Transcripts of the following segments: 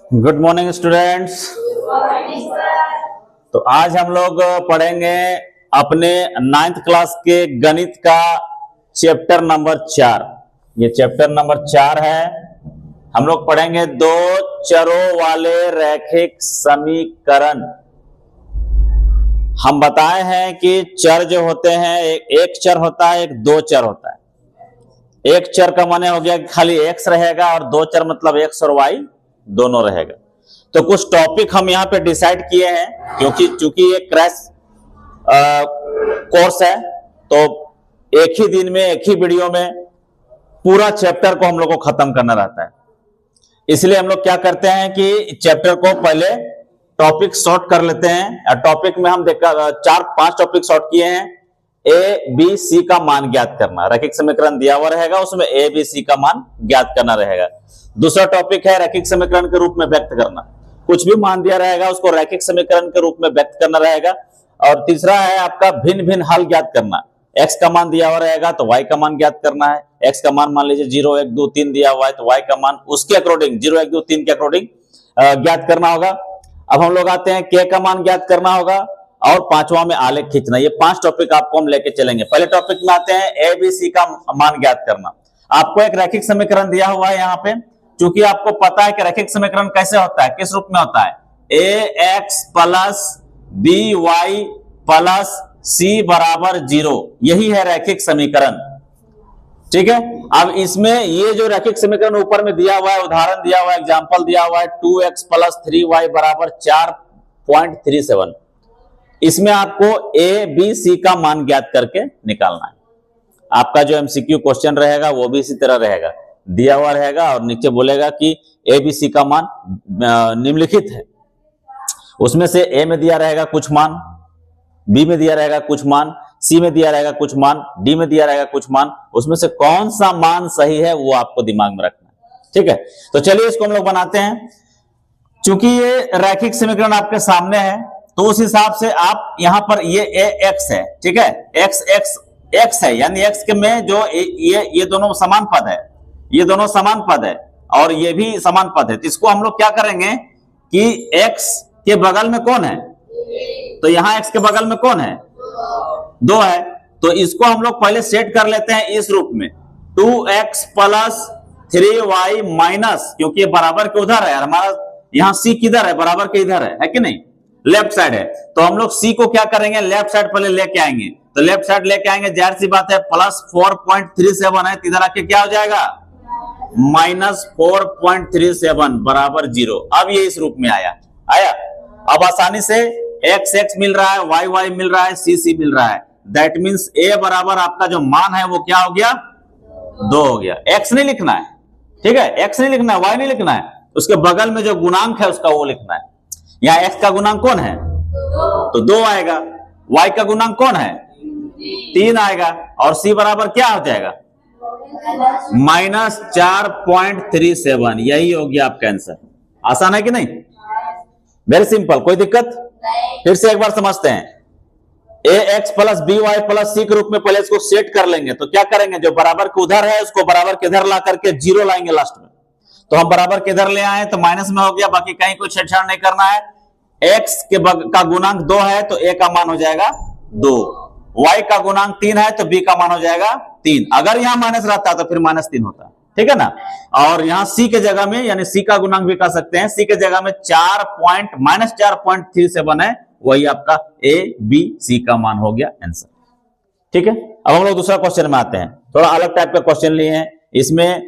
Good morning students. तो आज हम लोग पढ़ेंगे अपने 9th क्लास के गणित का चैप्टर नंबर 4। ये चैप्टर नंबर 4 है। हम लोग पढ़ेंगे दो चरों वाले रैखिक समीकरण। हम बताए हैं कि चर जो होते हैं एक चर होता है, एक दो चर होता है। एक चर का माने हो गया कि खाली x रहेगा और दो चर मतलब x और y दोनों रहेगा। तो कुछ टॉपिक हम यहाँ पे डिसाइड किए हैं, क्योंकि चूंकि ये क्रैश कोर्स है तो एक ही दिन में एक ही वीडियो में पूरा चैप्टर को हम लोग को खत्म करना रहता है। इसलिए हम लोग क्या करते हैं कि चैप्टर को पहले टॉपिक शॉर्ट कर लेते हैं। टॉपिक में हम देखा 4-5 टॉपिक शॉर्ट किए हैं। ए बी सी का मान ज्ञात करना, रैखिक समीकरण दिया हुआ रहेगा, उसमें ए बी सी का मान ज्ञात करना रहेगा। दूसरा टॉपिक है रैखिक समीकरण के रूप में व्यक्त करना, कुछ भी मान दिया रहेगा उसको रैखिक समीकरण के रूप में व्यक्त करना रहेगा। और तीसरा है आपका भिन्न भिन्न हल ज्ञात करना। x का मान दिया हुआ रहेगा तो y का मान ज्ञात करना है। x का मान लीजिए 0 1 2 3 दिया हुआ है तो y का मान उसके अकॉर्डिंग 0 1 2 3 के अकॉर्डिंग ज्ञात करना होगा। अब हम लोग आते हैं k का मान ज्ञात करना होगा और पांचवा में आलेख खींचना। ये 5 टॉपिक आपको हम लेके चलेंगे। पहले टॉपिक में आते हैं ए बी सी का मान ज्ञात करना। आपको एक रैखिक समीकरण दिया हुआ है यहाँ पे, क्योंकि आपको पता है कि रैखिक समीकरण कैसे होता है, किस रूप में होता है, ax plus by plus c बराबर 0, यही है रैखिक समीकरण। ठीक है। अब इसमें ये जो रैखिक समीकरण ऊपर में दिया हुआ है, उदाहरण दिया हुआ है, एग्जांपल दिया हुआ है 2x प्लस 3y बराबर 4.37, इसमें आपको a b c का मान ज्ञात करके निकालना है। आपका जो एमसीक्यू क्वेश्चन रहेगा वो भी इसी तरह रहेगा, दिया हुआ रहेगा और नीचे बोलेगा कि ए बी सी का मान निम्नलिखित है। उसमें से ए में दिया रहेगा कुछ मान, बी में दिया रहेगा कुछ मान, सी में दिया रहेगा कुछ मान, डी में दिया रहेगा कुछ मान। उसमें से कौन सा मान सही है वो आपको दिमाग में रखना है। ठीक है, तो चलिए इसको हम लोग बनाते हैं। चूंकि ये रैखिक समीकरण आपके सामने है तो उस हिसाब से आप यहां पर ये एक्स है, ठीक है, एक्स है, यानी एक्स के में जो ये दोनों समान पद है, ये दोनों समान पद है और ये भी समान पद है। तो इसको हम लोग क्या करेंगे कि x के बगल में कौन है, तो यहां x के बगल में कौन है, 2 है। तो इसको हम लोग पहले सेट कर लेते हैं इस रूप में 2x प्लस 3y माइनस, क्योंकि ये बराबर के उधर है, हमारा यहां c किधर है, बराबर के इधर है कि नहीं, लेफ्ट साइड है। तो हम लोग c को क्या करेंगे, लेफ्ट साइड पहले लेके आएंगे। तो लेफ्ट साइड लेके आएंगे, जाहिर सी बात है प्लस 4.37 है, इधर आके क्या हो जाएगा, माइनस 4.37 बराबर 0। अब ये इस रूप में आया। अब आसानी से x मिल रहा है, y मिल रहा है, c मिल रहा है। दैट मीन्स a बराबर आपका जो मान है वो क्या हो गया, 2 हो गया। x नहीं लिखना है, ठीक है, x नहीं लिखना है, y नहीं लिखना है, उसके बगल में जो गुणांक है उसका वो लिखना है। यहाँ x का गुणांक कौन है, तो 2 आएगा, y का गुणांक कौन है, 3 आएगा और c बराबर क्या हो जाएगा, माइनस 4.37। यही हो गया आपका आंसर। आसान है कि नहीं, वेरी सिंपल, कोई दिक्कत। फिर से एक बार समझते हैं। ax plus by plus c के रूप में पहले इसको सेट कर लेंगे। तो क्या करेंगे, जो बराबर के उधर है उसको बराबर के इधर ला करके 0 लाएंगे लास्ट में। तो हम बराबर के इधर ले आए तो माइनस में हो गया, बाकी कहीं कोई छेड़छाड़ नहीं करना है। x का गुणांक 2 है तो a का मान हो जाएगा 2, y का गुणांक 3 है तो b का मान हो जाएगा 3। अगर यहां माइनस रहता तो फिर -3 होता, ठीक है ना। और यहां c के जगह में, यानी c का गुणांक भी कह सकते हैं, c के जगह में -4.37 है, वही आपका a b c का मान हो गया आंसर। ठीक है। अब हम लोग दूसरा क्वेश्चन में आते हैं। थोड़ा अलग टाइप का क्वेश्चन लिए हैं। इसमें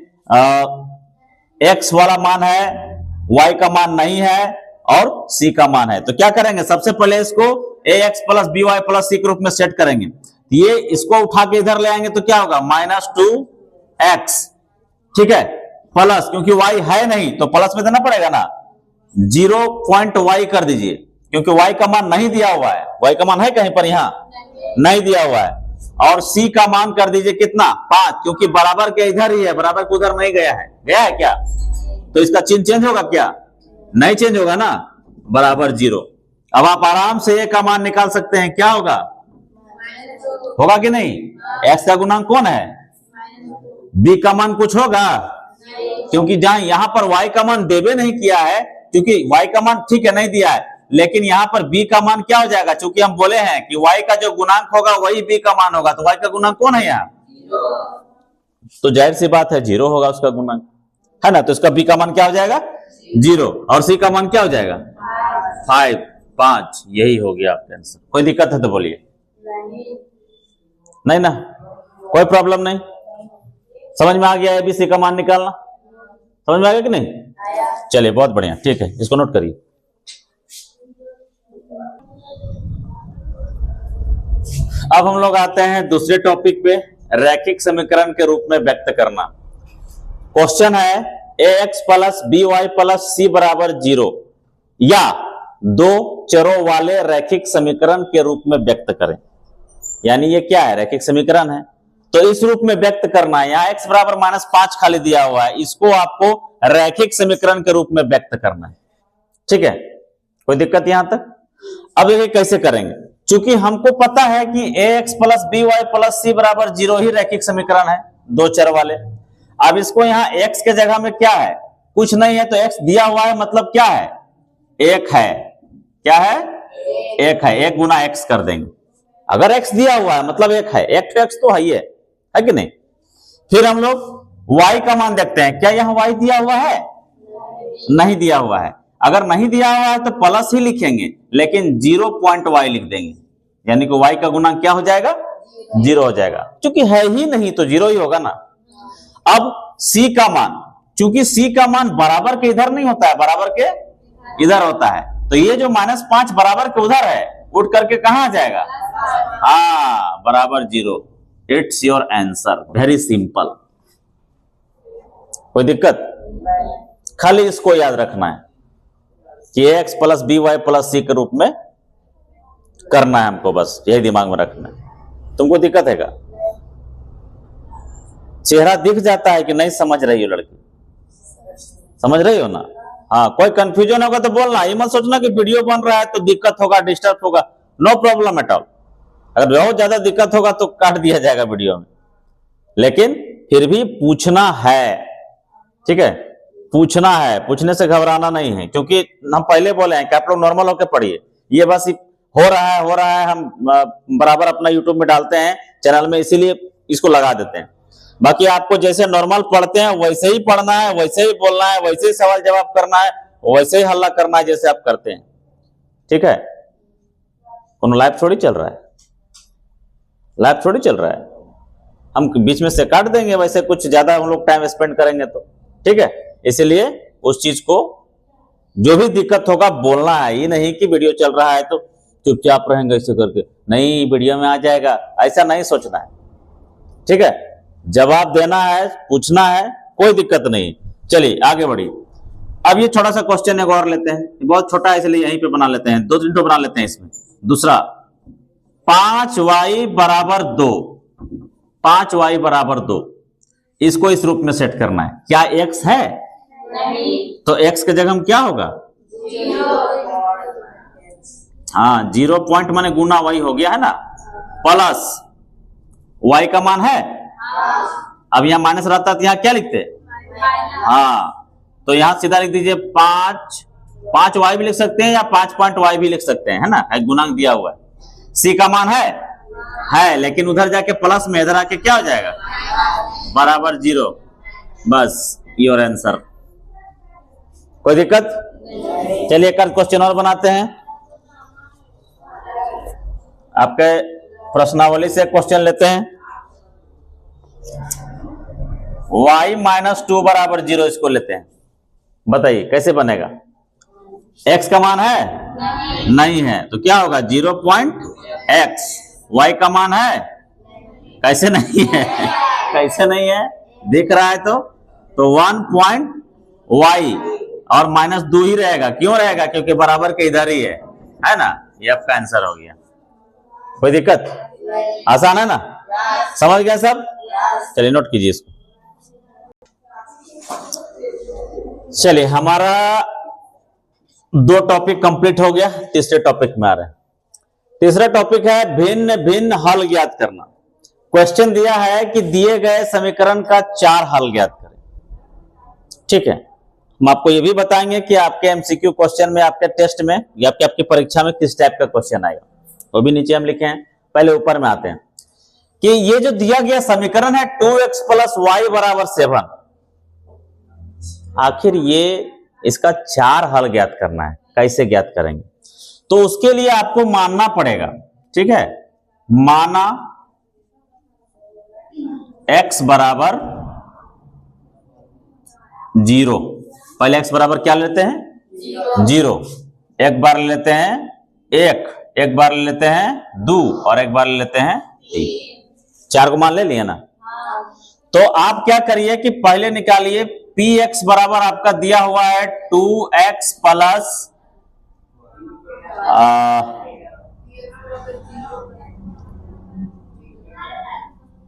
x वाला मान है, y का मान नहीं है और c का मान है। तो क्या करेंगे, सबसे पहले इसको ax plus by plus c के रूप में सेट करेंगे। ये इसको उठा के इधर ले आएंगे तो क्या होगा, -2x, ठीक है, प्लस, क्योंकि y है नहीं तो प्लस में देना पड़ेगा ना, 0.y कर दीजिए, क्योंकि y का मान नहीं दिया हुआ है। y का मान है कहीं पर, यहां नहीं दिया हुआ है। और c का मान कर दीजिए कितना, 5, क्योंकि बराबर के इधर ही है, बराबर के उधर नहीं गया है, गया है क्या, तो इसका चिन्ह चेंज होगा क्या, नहीं चेंज होगा ना, बराबर 0। अब आप आराम से a का मान निकाल सकते हैं, क्या होगा, होगा कि नहीं, x का गुणांक कौन है, b का मान कुछ होगा, क्योंकि जहां यहां पर y का मान देवे नहीं किया है क्योंकि y का मान ठीक है नहीं दिया है, लेकिन यहां पर b का मान क्या हो जाएगा, क्योंकि हम बोले हैं कि y का जो गुणांक होगा वही b का मान होगा, तो y का गुणांक कौन है यहाँ, तो जाहिर सी बात है 0 होगा उसका गुणांक, है ना। तो इसका b का मान क्या हो जाएगा 0 और c का मान क्या हो जाएगा 5। यही हो गया आपका आंसर। कोई दिक्कत है तो बोलिए। नहीं ना, कोई प्रॉब्लम नहीं, समझ में आ गया ABC का मान निकालना, समझ में आ गया कि नहीं? चलिए बहुत बढ़िया, ठीक है, इसको नोट करिए। अब हम लोग आते हैं दूसरे टॉपिक पे, रैखिक समीकरण के रूप में व्यक्त करना। क्वेश्चन है ax plus by plus c बराबर 0 या दो चरों वाले रैखिक समीकरण के रूप में व्यक्त करें। यानी ये क्या है, रैखिक समीकरण है, तो इस रूप में व्यक्त करना है। यहाँ x बराबर -5 खाली दिया हुआ है, इसको आपको रैखिक समीकरण के रूप में व्यक्त करना है। ठीक है, कोई दिक्कत यहां तक? अब ये कैसे करेंगे, चूंकि हमको पता है कि ax plus by plus c बराबर 0 ही रैखिक समीकरण है, दो चर वाले। अब इसको यहाँ x के जगह में क्या है, कुछ नहीं है, तो x दिया हुआ है मतलब क्या है, 1 है। क्या है, 1 है, 1 गुना x कर देंगे। अगर x दिया हुआ है मतलब 1 है, 1 तो x तो है कि नहीं। फिर हम लोग y का मान देखते हैं, क्या यहाँ y दिया हुआ है, नहीं दिया हुआ है। अगर नहीं दिया हुआ है तो प्लस ही लिखेंगे, लेकिन 0.y लिख देंगे, यानी कि y का गुणांक क्या हो जाएगा 0 हो जाएगा। चूंकि है ही नहीं तो 0 ही होगा ना। अब c का मान, चूंकि c का मान बराबर के इधर नहीं होता है, बराबर के इधर होता है, तो ये जो -5 बराबर के उधर है उठ करके कहां आ जाएगा, बराबर 0। It's your answer, very simple, कोई दिक्कत? खाली इसको याद रखना है कि ax plus by plus c के रूप में करना है हमको, बस यही दिमाग में रखना है। तुमको दिक्कत है क्या? चेहरा दिख जाता है कि नहीं समझ रही हो लड़की, समझ रही हो ना? हाँ, कोई कंफ्यूजन होगा तो बोलना, ये मत सोचना कि वीडियो बन रहा है तो दिक्कत होगा, डिस्टर्ब होगा। No problem at all. अगर बहुत ज्यादा दिक्कत होगा तो काट दिया जाएगा वीडियो में, लेकिन फिर भी पूछना है, ठीक है, पूछना है, पूछने से घबराना नहीं है। क्योंकि हम पहले बोले हैं कि आप लोग नॉर्मल होकर पढ़िए, ये बस हो रहा है, हम बराबर अपना यूट्यूब में डालते हैं चैनल में, इसीलिए इसको लगा देते हैं। बाकी आपको जैसे नॉर्मल पढ़ते हैं वैसे ही पढ़ना है, वैसे ही बोलना है, वैसे ही सवाल जवाब करना है, वैसे ही हल्ला करना है जैसे आप करते हैं, ठीक है। कोनो लाइव थोड़ी चल रहा है, लाइव थोड़ी चल रहा है, हम बीच में से काट देंगे, वैसे कुछ ज्यादा हम लोग टाइम स्पेंड करेंगे तो, ठीक है। इसलिए उस चीज को जो भी दिक्कत होगा बोलना है, ये नहीं कि वीडियो चल रहा है तो चुपचाप रहेंगे ऐसे करके, नहीं वीडियो में आ जाएगा, ऐसा नहीं सोचना है, ठीक है। जवाब देना है, पूछना है, कोई दिक्कत नहीं। चलिए आगे बढ़िए। अब ये छोटा सा क्वेश्चन एक और लेते हैं, बहुत छोटा है इसलिए यहीं पे बना लेते हैं, 2 मिनट बना लेते हैं इसमें। दूसरा, 5y बराबर 2, 5y बराबर 2, इसको इस रूप में सेट करना है। क्या x है? नहीं। तो x के जगह हम क्या होगा, 0 पॉइंट माने गुना y हो गया है ना, प्लस y का मान है। अब यहां माइनस रहता तो यहां क्या लिखते, तो यहां सीधा लिख दीजिए 5y भी लिख सकते हैं या 5.y भी लिख सकते हैं, है ना, गुणांक दिया हुआ है। c का मान है, लेकिन उधर जाके प्लस में इधर आके क्या हो जाएगा, बराबर 0। बस योर आंसर, कोई दिक्कत? चलिए एक क्वेश्चन और बनाते हैं। आपके प्रश्नावली से क्वेश्चन लेते हैं। y -2 बराबर 0, इसको लेते हैं, बताइए कैसे बनेगा। x का मान है, नहीं है, तो क्या होगा 0.x। y का मान है, कैसे नहीं है, कैसे नहीं है, दिख रहा है तो 1.y और -2 ही रहेगा। क्यों रहेगा, क्योंकि बराबर के इधर ही है ना। ये आपका आंसर हो गया, कोई दिक्कत? आसान है ना, समझ गया सब? चलिए नोट कीजिए इसको। चलिए हमारा 2 टॉपिक कंप्लीट हो गया, तीसरे टॉपिक में आ रहे हैं। तीसरा टॉपिक है भिन्न भिन्न हल ज्ञात करना। क्वेश्चन दिया है कि दिए गए समीकरण का 4 हल ज्ञात करें, ठीक है। हम आपको ये भी बताएंगे कि आपके एमसीक्यू क्वेश्चन में, आपके टेस्ट में या आपकी परीक्षा में किस टाइप का क्वेश्चन आएगा, वो भी नीचे हम लिखे हैं। पहले ऊपर में आते हैं कि ये जो दिया गया समीकरण है 2x प्लस वाई बराबर 7, आखिर ये इसका 4 हल ज्ञात करना है। कैसे ज्ञात करेंगे? तो उसके लिए आपको मानना पड़ेगा, ठीक है, माना x बराबर 0। पहले x बराबर क्या लेते हैं? 0। एक बार ले लेते हैं 1, एक बार ले लेते हैं 2 और एक बार ले लेते हैं 3। 4 को मान ले लिया ना। तो आप क्या करिए कि पहले निकालिए px बराबर आपका दिया हुआ है 2x प्लस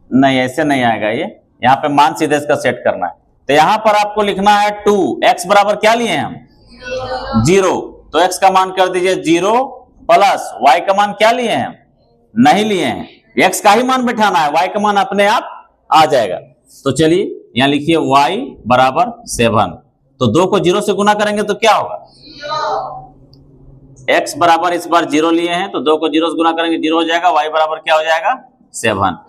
नहीं, ऐसे नहीं आएगा ये, यहां पे मान सीधे इसका सेट करना है। तो यहां पर आपको लिखना है 2x बराबर क्या लिए हैं हम? 0। तो x का मान कर दीजिए 0 प्लस y का मान क्या लिए हैं? नहीं लिए हैं, x का ही मान बिठाना है, y का मान अपने आप आ जाएगा। तो चलिए यहां लिखिए y बराबर 7। तो 2 को 0 से गुना करेंगे तो क्या होगा? x बराबर इस बार 0 लिए हैं तो 2 को 0 से गुना करेंगे 0 हो जाएगा, y बराबर क्या हो जाएगा? 7।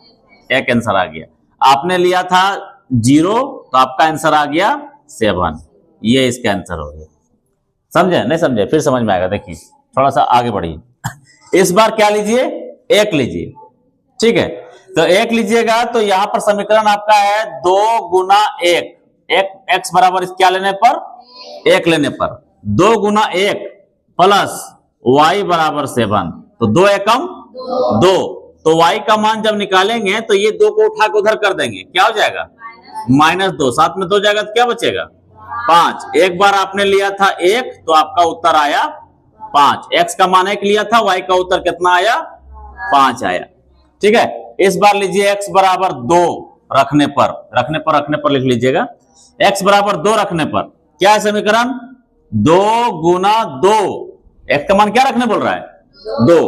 एक आंसर आ गया। आपने लिया था 0 तो आपका आंसर आ गया 7। ये इसका आंसर हो गया। समझे? नहीं समझे? फिर समझ में आएगा। देखिए थोड़ा सा आगे बढ़िए। इस बार क्या लीजिए? 1 लीजिए, ठीक है। तो 1 लीजिएगा तो यहां पर समीकरण आपका है 2 गुना 1, x बराबर क्या लेने पर? 1 लेने पर 2 गुना 1 प्लस y बराबर 7। तो 2 एकम 2। तो y का मान जब निकालेंगे तो ये 2 को उठा के उधर कर देंगे, क्या हो जाएगा? -2। 7 में 2 जाएगा तो क्या बचेगा? 5। एक बार आपने लिया था 1 तो आपका उत्तर आया 5। x का मान 1 लिया था, y का उत्तर कितना आया? 5 आया, ठीक है। इस बार लीजिए x बराबर 2 रखने पर लिख लीजिएगा। x बराबर 2 रखने पर क्या है समीकरण? 2 गुना 2, x का मान क्या रखने बोल रहा है? 2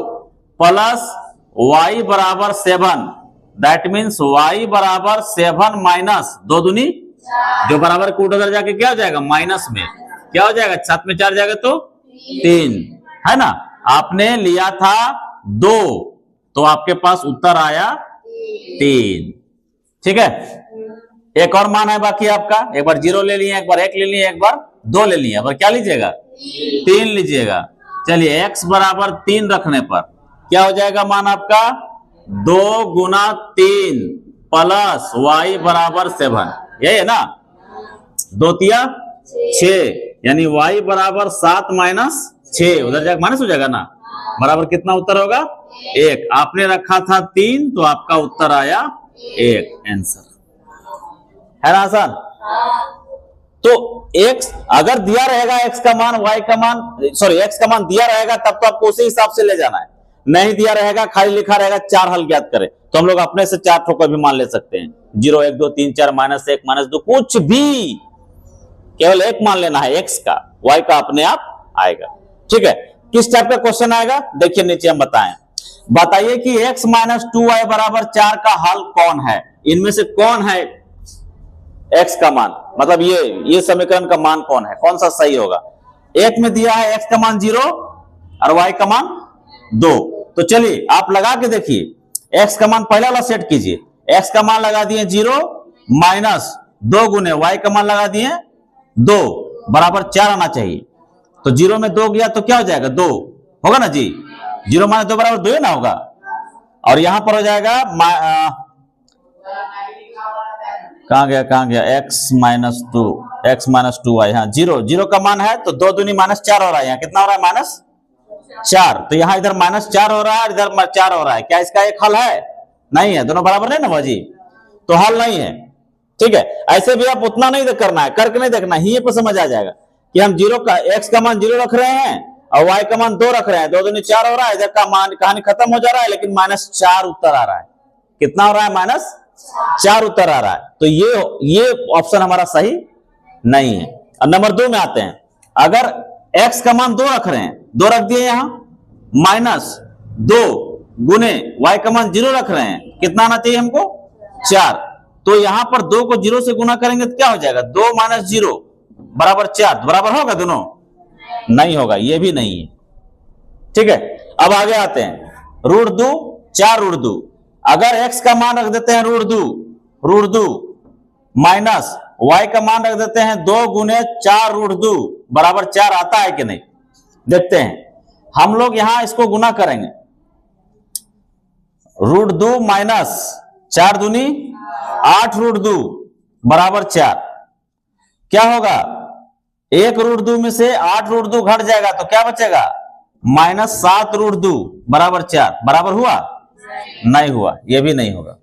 प्लस y बराबर 7। दैट मीन्स y बराबर 7 माइनस 2 दूनी, जो बराबर को उधर जाके क्या हो जाएगा? माइनस में क्या हो जाएगा? 7 में 4 जाएगा तो 3, है ना। आपने लिया था 2 तो आपके पास उत्तर आया 3, ठीक है। एक और मान है बाकी आपका, एक बार 0 ले लिए, एक बार 1 ले लिए, एक बार 2 ले लिए, अब क्या लीजिएगा? 3 लीजिएगा। चलिए x बराबर 3 रखने पर क्या हो जाएगा मान आपका? 2 गुना 3 प्लस y बराबर 7, यही है ना। 2 तिया 6, यानी y बराबर 7 माइनस 6, उधर जाकर माइनस हो जाएगा ना, बराबर कितना उत्तर होगा? 1। आपने रखा था 3 तो आपका उत्तर आया 1। आंसर है ना आसान। तो x अगर दिया रहेगा, x का मान y का मान x का मान दिया रहेगा तब तो आपको उसी हिसाब से ले जाना है। नहीं दिया रहेगा, खाली लिखा रहेगा 4 हल ज्ञात करें, तो हम लोग अपने से 4 ठोकर भी मान ले सकते हैं। 0 1 2 3 4 -1 -2 कुछ भी, केवल 1 मान लेना है x का, y का अपने आप आएगा, ठीक है। किस टाइप का क्वेश्चन आएगा देखिए नीचे हम बताइए कि x - 2y बराबर 4 का हल कौन है? इनमें से कौन है x का मान, मतलब ये समीकरण का मान कौन है, कौन सा सही होगा? 1 में दिया है x का मान 0 और y का मान 2। तो चलिए आप लगा के देखिए, x का मान पहला वाला सेट कीजिए। x का मान लगा दिए 0 माइनस 2 गुने y का मान लगा दिए 2 बराबर 4 आना चाहिए। तो 0 में 2 गया तो क्या हो जाएगा? 2 होगा ना जी। 0 माइनस 2 बराबर 2 ही ना होगा। और यहां पर हो जाएगा कहां गया? x माइनस 2y, हाँ 0 का मान है तो 2 दूनी -4 हो रहा है, यहाँ कितना हो रहा है? -4। तो यहाँ इधर -4 हो रहा है, इधर 4 हो रहा है। क्या इसका एक हल है? नहीं है, दोनों बराबर नहीं ना भाजी, तो हल नहीं है, ठीक है। ऐसे भी आप उतना नहीं करना है, करके नहीं देखना, ही पर समझ आ जाएगा कि हम 0 का x का मान 0 रख रहे हैं और y का मान 2 रख रहे हैं, 2 दूनी 4 हो रहा है, इधर का मान कहानी खत्म हो जा रहा है, लेकिन -4 उत्तर आ रहा है। कितना हो रहा है? -4 उत्तर आ रहा है। तो ये ऑप्शन हमारा सही नहीं है। और नंबर 2 में आते हैं, अगर x का मान 2 रख रहे हैं, 2 रख दिए यहां, -2 गुने y का मान 0 रख रहे हैं, कितना आना चाहिए हमको? 4। तो यहां पर 2 को 0 से गुना करेंगे तो क्या हो जाएगा? 2 - 0 बराबर 4 बराबर होगा दोनों? नहीं होगा, ये भी नहीं है। ठीक है, अब आगे आते हैं। √2 4 √2, अगर x का मान रख देते हैं √2 माइनस y का मान रख देते हैं 2 गुने 4 √2 बराबर 4 आता है कि नहीं? देखते हैं, हम लोग यहां इसको गुना करेंगे। √2 माइनस 4 दूनी 8 √2 बराबर 4। क्या होगा? 1 √2 में से 8 √2 घट जाएगा तो क्या बचेगा? माइनस 7 √2 बराबर 4। बराबर हुआ? नहीं हुआ, यह भी नहीं होगा।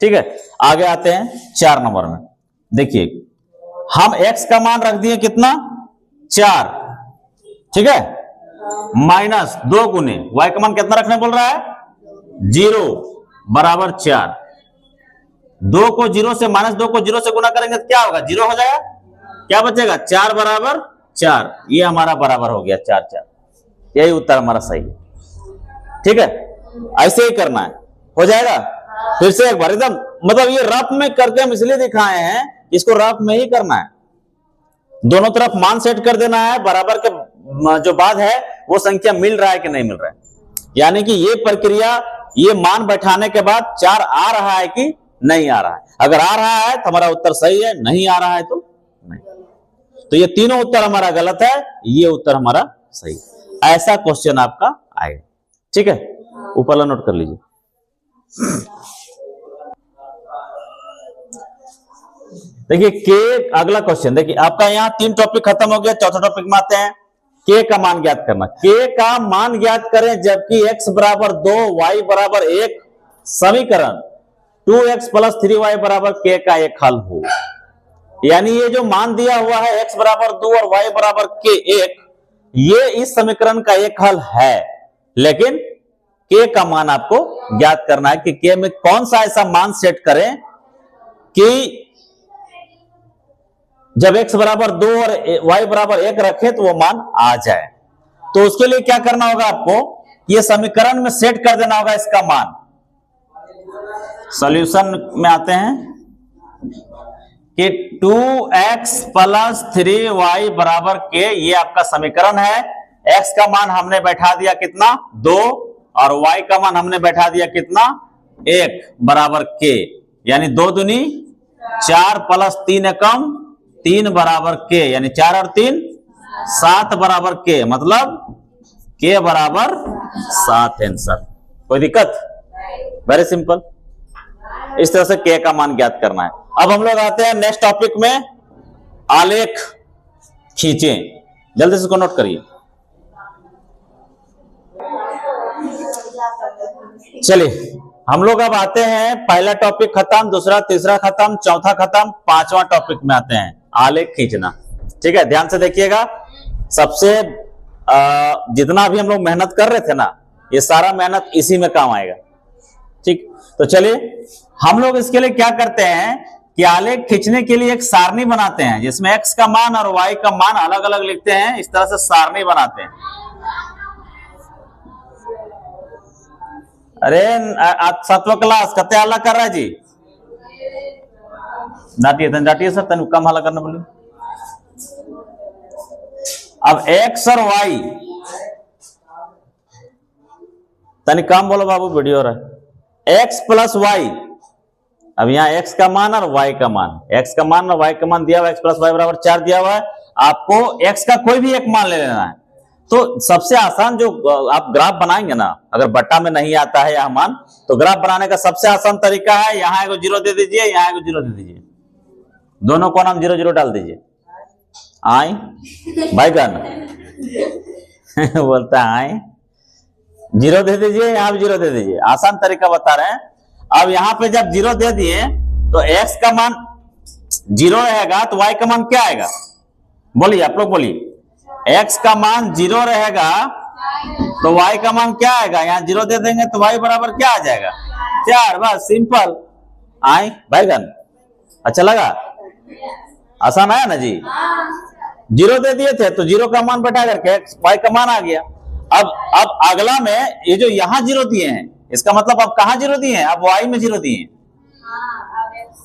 ठीक है, आगे आते हैं 4 नंबर में। देखिए, हम x का मान रख दिए कितना? 4। ठीक है, माइनस 2 गुने y का मान कितना रखने बोल रहा है? 0 बराबर 4। 2 को 0 से माइनस 2 को 0 से गुना करेंगे तो क्या होगा? 0 हो जाएगा। क्या बचेगा? 4 बराबर 4। ये हमारा बराबर हो गया 4 4। यही उत्तर हमारा सही है। ठीक है, ऐसे ही करना है, हो जाएगा। फिर से एक बार एकदम, मतलब ये रफ में करके हम इसलिए दिखाए हैं, इसको रफ में ही करना है। दोनों तरफ मान सेट कर देना है, बराबर के जो बाद है वो संख्या मिल रहा है कि नहीं मिल रहा है, यानी कि ये प्रक्रिया, ये मान बैठाने के बाद 4 आ रहा है कि नहीं आ रहा है। अगर आ रहा है तो हमारा उत्तर सही है, नहीं आ रहा है तो नहीं। तो ये तीनों उत्तर हमारा गलत है, ये उत्तर हमारा सही है। ऐसा क्वेश्चन आपका आएगा। ठीक है, ऊपर नोट कर लीजिए। देखिए के, अगला क्वेश्चन देखिए, आपका यहाँ 3 टॉपिक खत्म हो गया। चौथा टॉपिक में आते हैं, के का मान ज्ञात करना। के का मान ज्ञात करें जबकि x बराबर 2 y बराबर 1 समीकरण 2x + 3y बराबर k का एक हल हो। यानी ये जो मान दिया हुआ है x बराबर 2 और y बराबर k 1, ये इस समीकरण का एक हल है, लेकिन k का मान आपको ज्ञात करना है कि k में कौन सा ऐसा मान सेट करें कि जब x बराबर 2 और y बराबर 1 रखे तो वो मान आ जाए। तो उसके लिए क्या करना होगा आपको? ये समीकरण में सेट कर देना होगा इसका मान। सॉल्यूशन में आते हैं कि 2x + 3y बराबर k, ये आपका समीकरण है। x का मान हमने बैठा दिया कितना? 2, और y का मान हमने बैठा दिया कितना? 1 बराबर k, यानी 2 दूनी 4 + 3 एकम 3 बराबर k, यानी 4 और 3 7 बराबर k, मतलब k बराबर 7 आंसर। कोई दिक्कत? Very simple. इस तरह से k का मान ज्ञात करना है। अब हम लोग आते हैं नेक्स्ट टॉपिक में, आलेख खींचें। जल्दी से इसको नोट करिए। चलिए हम लोग अब आते हैं, पहला टॉपिक खत्म, दूसरा तीसरा खत्म, चौथा खत्म, 5वां टॉपिक में आते हैं, आलेख खींचना। ठीक है, ध्यान से देखिएगा। सबसे जितना भी हम लोग मेहनत कर रहे थे ना, ये सारा मेहनत इसी में काम आएगा। ठीक, तो चलिए हम लोग इसके लिए क्या करते हैं कि आलेख खींचने के लिए एक सारणी बनाते हैं, जिसमें x का मान और y का मान अलग अलग लिखते हैं। इस तरह से सारणी बनाते हैं। अरे आज 7वां क्लास कते हल्ला कर रहा है जी? डांटिए सर, तन कम हल्ला करना बोलिए। अब x और y, तनी कम बोलो बाबू, वीडियो रहा है। x + y, अब यहाँ x का मान और y का मान, x का मान और y का मान दिया हुआ, x + y बराबर 4 दिया हुआ है। आपको x का कोई भी एक मान ले लेना है। तो सबसे आसान जो आप ग्राफ बनाएंगे ना, अगर बट्टा में नहीं आता है यह मान, तो ग्राफ बनाने का सबसे आसान तरीका है, यहाँ एगो 0 दे दीजिए, यहाँ एगो 0 दे दीजिए, दोनों को नाम 0 0 डाल दीजिए। आई भाईगन बोलता है आई, 0 दे दीजिए, यहाँ भी 0 दे दीजिए। आसान तरीका बता रहे हैं। अब यहाँ पे जब 0 दे दिए तो x का मान 0 रहेगा, तो y का मान क्या आएगा? बोलिए, आप लोग बोलिए। x का मान 0 रहेगा तो y का मान क्या आएगा? यहाँ 0 दे देंगे तो y बराबर क्या आ जाएगा? 4। बस सिंपल। आई भाईगन, अच्छा लगा? आसान आया ना जी? 0 दे दिए थे तो 0 का मान बैठा करके y का मान आ गया। अब अगला में ये जो यहाँ 0 दिए हैं, इसका मतलब अब कहाँ 0 दिए हैं? अब y में 0 दिए हैं।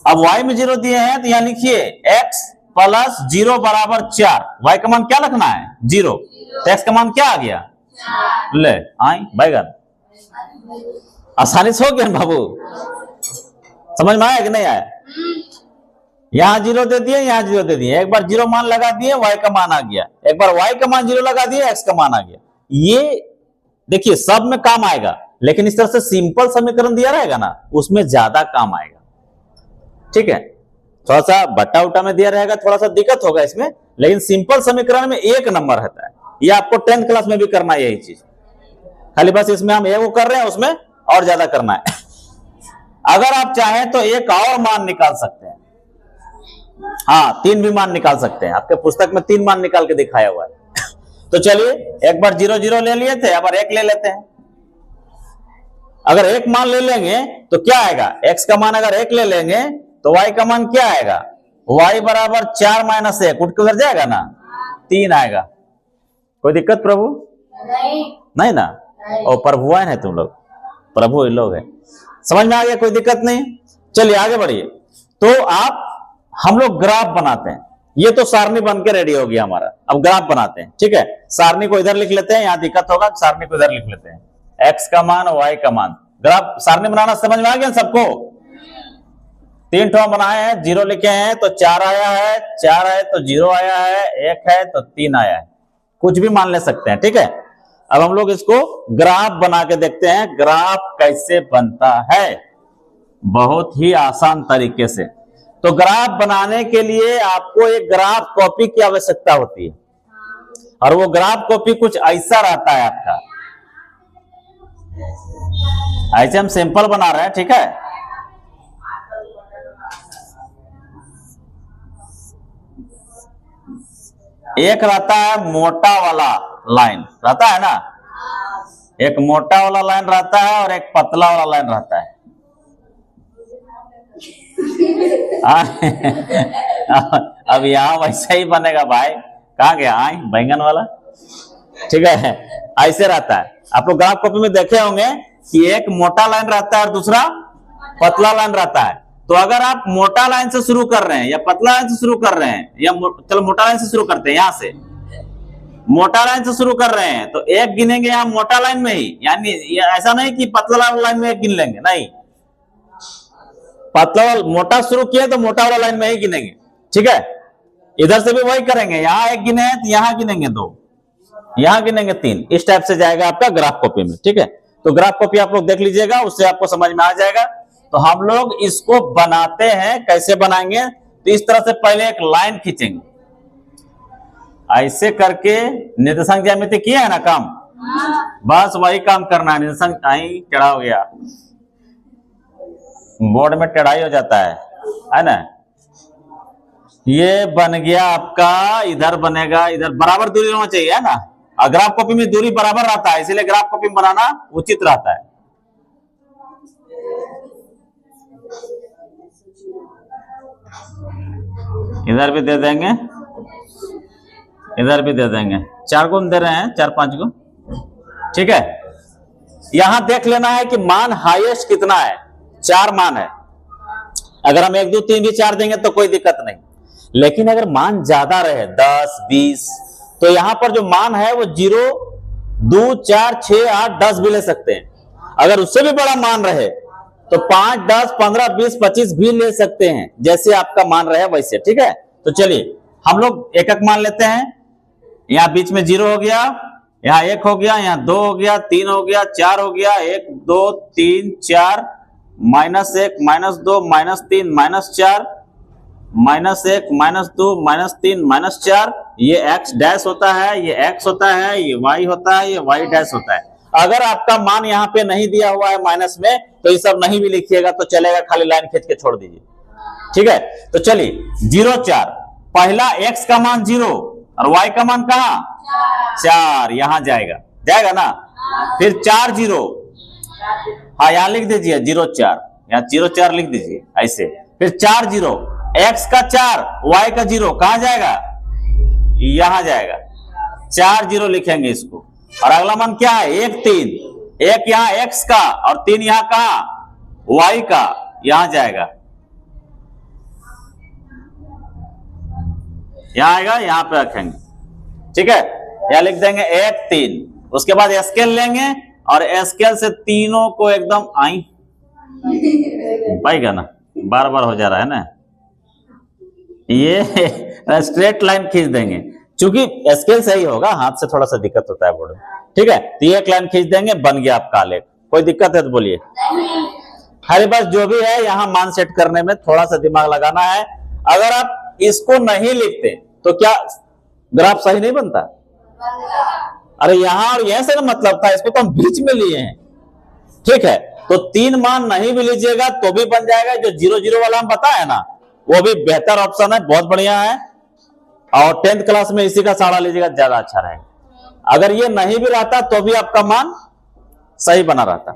अब y में 0 दिए हैं तो यहाँ लिखिए x प्लस 0 बराबर 4, y का मान क्या रखना है 0, तो x का मान क्या आ गया, ले आई बैगन। आसानी से हो गया बाबू, समझ में आया कि नहीं आया? यहां 0 दे दिए, यहां 0 दे दिए, एक बार 0 मान लगा दिए, y का मान आ गया, एक बार y का मान 0 लगा दिए, x का मान आ गया। ये देखिए सब में काम आएगा, लेकिन इस तरह से सिंपल समीकरण दिया रहेगा ना, उसमें ज्यादा काम आएगा। ठीक है, थोड़ा सा बट्टा उट्टा में दिया रहेगा, थोड़ा सा दिक्कत होगा इसमें, लेकिन सिंपल समीकरण में 1 नंबर रहता है। ये आपको 10th क्लास में भी करना है यही चीज, खाली बस इसमें हम एगो कर रहे हैं, उसमें और ज्यादा करना है। अगर आप चाहें तो एक और मान निकाल सकते हैं, हाँ 3 भी मान निकाल सकते हैं, आपके पुस्तक में 3 मान निकाल के दिखाया हुआ है। तो चलिए एक बार 0 0 ले लिए थे, अब 1 ले लेते हैं। अगर 1 मान ले लेंगे तो क्या आएगा, x का मान अगर 1 ले लेंगे तो y का मान क्या आएगा, y बराबर 4 माइनस 1, उठ के उधर जाएगा ना, 3 आएगा। कोई दिक्कत प्रभु? नहीं ना, और प्रभु है तुम लोग, प्रभु इन लोग है, समझ में आ गया, कोई दिक्कत नहीं। चलिए आगे बढ़िए। तो आप हम लोग ग्राफ बनाते हैं, ये तो सारणी बन के रेडी हो गया हमारा, अब ग्राफ बनाते हैं। ठीक है, सारणी को इधर लिख लेते हैं, यहां दिक्कत होगा, सारणी को इधर लिख लेते हैं, x का मान y का मान, ग्राफ सारणी बनाना समझ में आ गया सबको? 3 ठो बनाए हैं, 0 लिखे हैं तो 4 आया है, 4 है तो 0 आया है, 1 है तो 3 आया है, कुछ भी मान ले सकते हैं। ठीक है, अब हम लोग इसको ग्राफ बना के देखते हैं, ग्राफ कैसे बनता है, बहुत ही आसान तरीके से। तो ग्राफ बनाने के लिए आपको एक ग्राफ कॉपी की आवश्यकता होती है, और वो ग्राफ कॉपी कुछ ऐसा रहता है आपका, ऐसे हम सिंपल बना रहे हैं। ठीक है, एक रहता है मोटा वाला लाइन रहता है ना, एक मोटा वाला लाइन रहता है और एक पतला वाला लाइन रहता है। अब यहां वैसा ही बनेगा भाई, कहां गया आई बैंगन वाला? ठीक है, ऐसे रहता है। आप लोग ग्राफ कॉपी में देखे होंगे कि एक मोटा लाइन रहता है और दूसरा पतला लाइन रहता है। तो अगर आप मोटा लाइन से शुरू कर रहे हैं या पतला लाइन से शुरू कर रहे हैं, या चलो मोटा लाइन से शुरू करते हैं, यहां से मोटा लाइन से शुरू कर रहे हैं तो 1 गिनेंगे यहां मोटा लाइन में ही, यानी ऐसा नहीं कि पतला लाइन में 1 गिन लेंगे, नहीं, पतला वाला मोटा शुरू किया तो मोटा वाला लाइन में ही गिनेंगे। ठीक है, इधर से भी वही करेंगे, यहां 1 गिने तो यहां गिनेंगे 2, यहां गिनेंगे 3, इस टाइप से जाएगा आपका ग्राफ कॉपी में। ठीक है, तो ग्राफ कॉपी आप लोग देख लीजिएगा, उससे आपको समझ में आ जाएगा। तो हम लोग इसको बनाते हैं, कैसे बनाएंगे, तो इस तरह से पहले एक लाइन खींचेंगे, ऐसे करके निर्देशांक ज्यामिति किया है ना काम, बस वही काम करना है। निर्देशांक टेढ़ा हो गया, बोर्ड में टेढ़ाई हो जाता है ना। ये बन गया आपका, इधर बनेगा, इधर बराबर दूरी होना चाहिए, है ना। ग्राफ कॉपी में दूरी बराबर रहता है, इसीलिए ग्राफ कॉपी में बनाना उचित रहता है। इधर भी दे देंगे, इधर भी दे देंगे, 4 गुण दे रहे हैं, 4 5 गुण। ठीक है, यहां देख लेना है कि मान हाईएस्ट कितना है, 4 मान है। अगर हम 1 2 3 भी 4 देंगे तो कोई दिक्कत नहीं, लेकिन अगर मान ज्यादा रहे 10 20, तो यहां पर जो मान है वो 0 2 4 6 8 10 भी ले सकते हैं। अगर उससे भी बड़ा मान रहे तो 5 10 15 20 25 भी ले सकते हैं, जैसे आपका मान रहे वैसे। ठीक है, तो चलिए हम लोग एक एक मान लेते हैं। यहां बीच में 0 हो गया, यहां 1 हो गया, यहां 2 हो गया, 3 हो गया, 4 हो गया, 1 2 3 4 -1 -2 -3 -4 -1 -2 -3 -4, ये x डैश होता है, ये x होता है, ये y होता है, ये y डैश होता है। अगर आपका मान यहाँ पे नहीं दिया हुआ है माइनस में, तो ये सब नहीं भी लिखिएगा तो चलेगा, खाली लाइन खींच के छोड़ दीजिए। ठीक है, तो चलिए 0 4, पहला x का मान 0 और y का मान कहां 4, यहां जाएगा, जाएगा ना। फिर 4 0, हाँ यहां लिख दीजिए 0 4, यहाँ 0 4 लिख दीजिए ऐसे। फिर 4 0, x का 4 y का 0 कहां जाएगा, यहां जाएगा, 4 0 लिखेंगे इसको। और अगला मान क्या है 1 3, 1 यहां x का और 3 यहां कहां y का, यहां जाएगा। यहां आएगा, यहां पे रखेंगे, ठीक है। यहां लिख देंगे 1 3, उसके बाद स्केल लेंगे और स्केल से तीनों को एकदम आई पाएगा ना, बार बार हो जा रहा है ना, ये स्ट्रेट लाइन खींच देंगे, क्योंकि स्केल सही होगा, हाथ से थोड़ा सा दिक्कत होता है बोर्ड में, ठीक है। तो ये एक लाइन खींच देंगे, बन गया आपका आलेख। कोई दिक्कत है तो बोलिए। हमारे पास जो भी है, यहाँ मान सेट करने में थोड़ा सा दिमाग लगाना है। अगर आप इसको नहीं लिखते तो क्या ग्राफ सही नहीं बनता? अरे यहां और यहां से ना मतलब था, इसको तो हम बीच में लिए हैं, ठीक है। तो 3 मान नहीं भी लीजिएगा तो भी बन जाएगा। जो 0 0 वाला हम बताया ना, वो भी बेहतर ऑप्शन है, बहुत बढ़िया है। और 10th क्लास में इसी का सहारा लीजिएगा, ज्यादा अच्छा रहेगा। अगर ये नहीं भी रहता तो भी आपका मान सही बना रहता,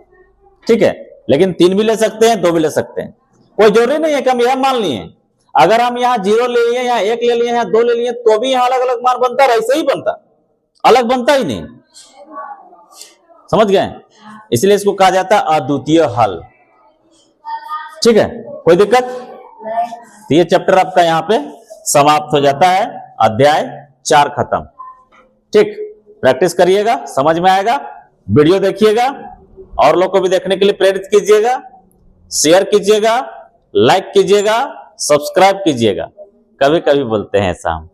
ठीक है। लेकिन 3 भी ले सकते हैं, 2 भी ले सकते हैं, कोई जरूरी नहीं है कि हम यह मान लिए। अगर हम यहाँ 0 ले लिए, यहाँ 1 ले लिए, यहाँ 2 ले लिए, तो भी यहाँ अलग अलग मान बनता, ऐसे ही बनता, अलग बनता ही नहीं। समझ गए? इसलिए इसको कहा जाता है अद्वितीय हल, ठीक है। कोई दिक्कत? तो ये चैप्टर आपका यहाँ पे समाप्त हो जाता है, अध्याय 4 खत्म, ठीक। प्रैक्टिस करिएगा, समझ में आएगा। वीडियो देखिएगा, और लोग को भी देखने के लिए प्रेरित कीजिएगा, शेयर कीजिएगा, लाइक कीजिएगा, सब्सक्राइब कीजिएगा। कभी कभी बोलते हैं ऐसा हम।